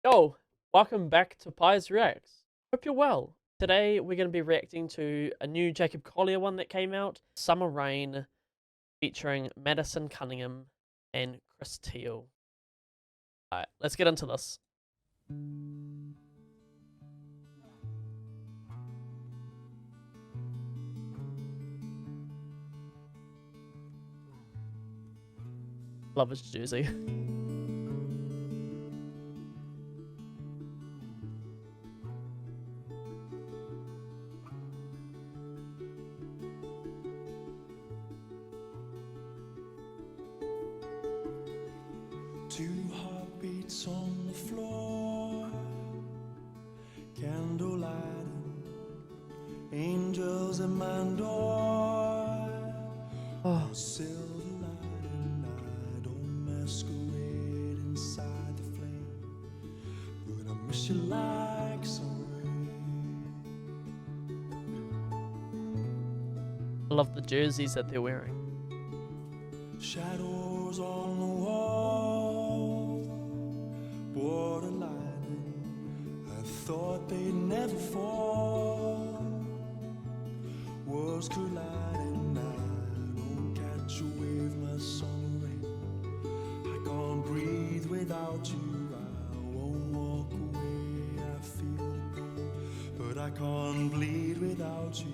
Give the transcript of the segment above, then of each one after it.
Yo, welcome back to Pies Reacts. Hope you're well. Today we're going to be reacting to a new Jacob Collier one that came out, Summer Rain, featuring Madison Cunningham and Chris Teal. Alright, let's get into this. Love his jersey. Two heartbeats on the floor, candlelight, angels at my door. Oh, Silver lighting night, oh masquerade inside the flame. But I miss you like some rain. I love the jerseys that they're wearing. Shadows on the wall, borderline. I thought they'd never fall. Worlds colliding, I don't catch a wave, my summer rain. I can't breathe without you. I won't walk away. I feel the pain, but I can't bleed without you.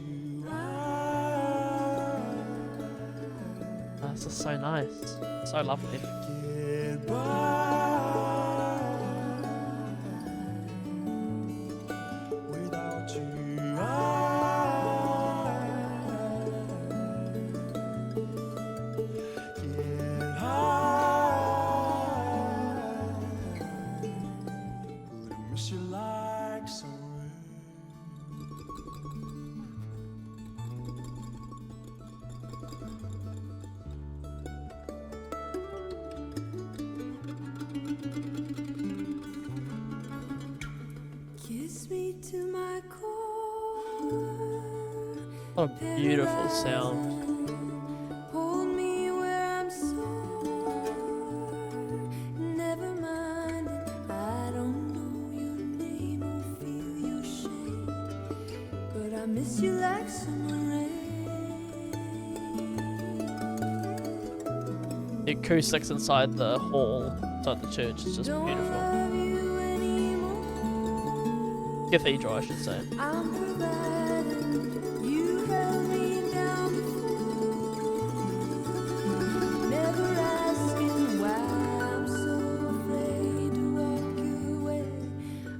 This is so nice. So lovely. Get by without you. Get high, but I miss you like some rain. Kiss me to my core. What a beautiful sound. Hold me where I'm sore. Never mind it, I don't know your name or feel your shame, but I miss you like summer rain. The acoustics inside the hall, inside the church, is just Don't beautiful. love you anymore. Cathedral, I should say. I'm providing. You held me down before. Never asking why I'm so afraid to walk your way.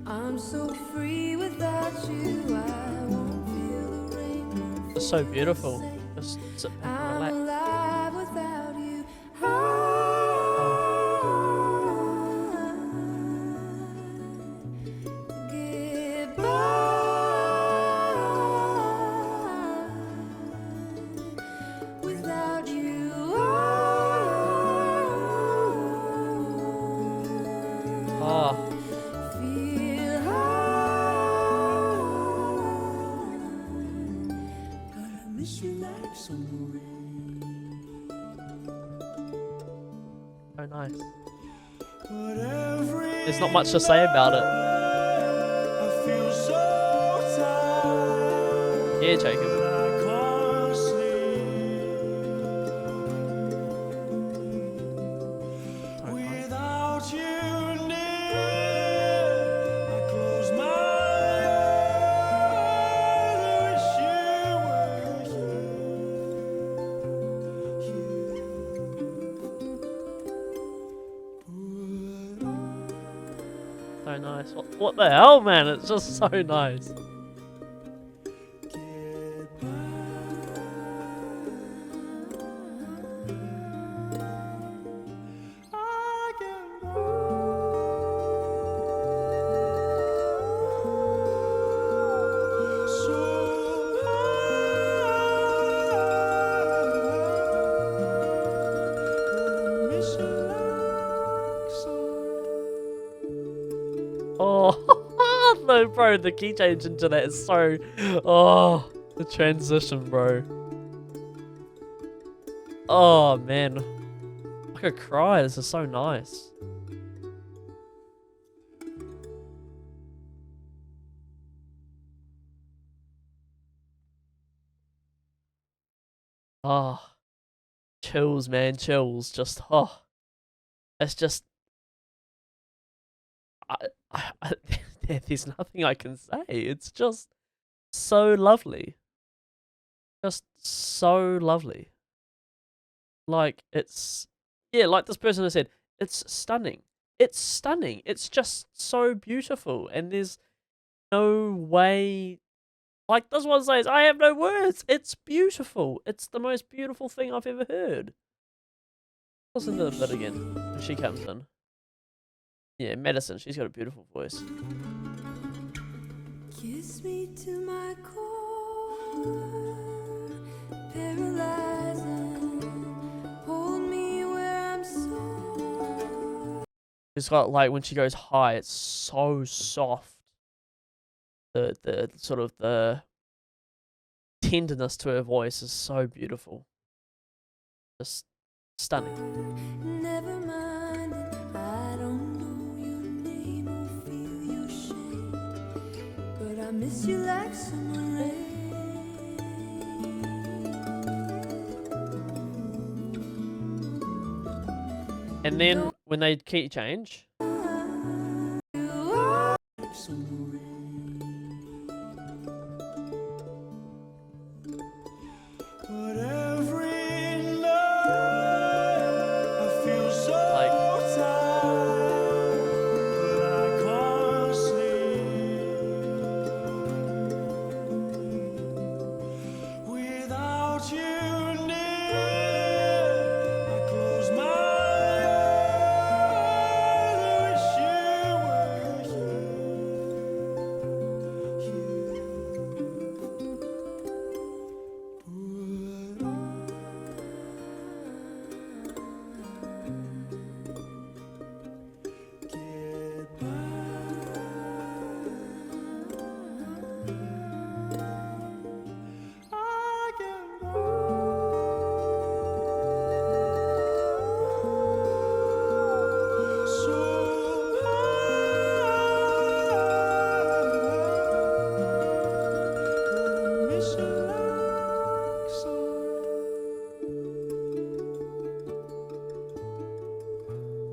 I'm so free without you. I won't feel the rain. It's so beautiful. Just sit back and I'm relax. alive without you. Without you, Oh, feel high, but I miss you like summer rain. so nice. But every There's not much to say about it. I feel so tired. Yeah, Jacob. I can't sleep without you near. I close my eyes, I wish you were here. So nice. What the hell, man? It's just so nice. Get by. I can go so high, miss you like some. Oh, no, bro. The key change into that is so. Oh, the transition, bro. Oh, man. I could cry. This is so nice. Oh, chills, man, chills. Just, oh, it's just, I, there's nothing I can say. It's just so lovely. Just so lovely. Like, it's, yeah, like this person has said, it's stunning. It's stunning. It's just so beautiful. And there's no way, like this one says, I have no words. It's beautiful. It's the most beautiful thing I've ever heard. Listen to the bit again when she comes in. Yeah, Madison, she's got a beautiful voice. Kiss me to my core, paralyzing. Hold me where I'm sore. It's got like when she goes high, it's so soft. The sort of the tenderness to her voice is so beautiful. Just stunning. Never mind it, I don't know your name or feel your shame, but I miss you like summer rain. And then when they key change, But every night I feel so like tired, but I can't sleep without you near. I close my eyes, I wish you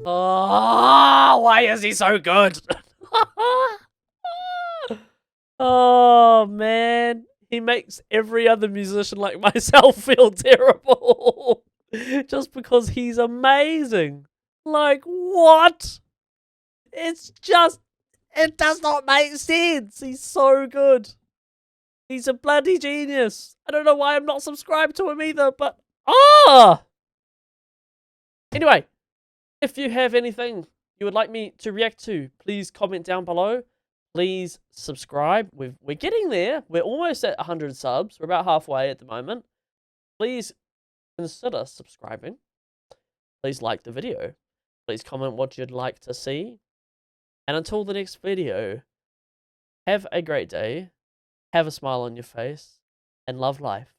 oh, why is he so good? Oh man, he makes every other musician like myself feel terrible just because he's amazing. Like what? It's just, it does not make sense. He's so good. He's a bloody genius. I don't know why I'm not subscribed to him either, but Anyway, if you have anything you would like me to react to, please comment down below. Please subscribe. We're getting there. We're almost at 100 subs. We're about halfway at the moment. Please consider subscribing. Please like the video. Please comment what you'd like to see. And until the next video, have a great day. Have a smile on your face. And love life.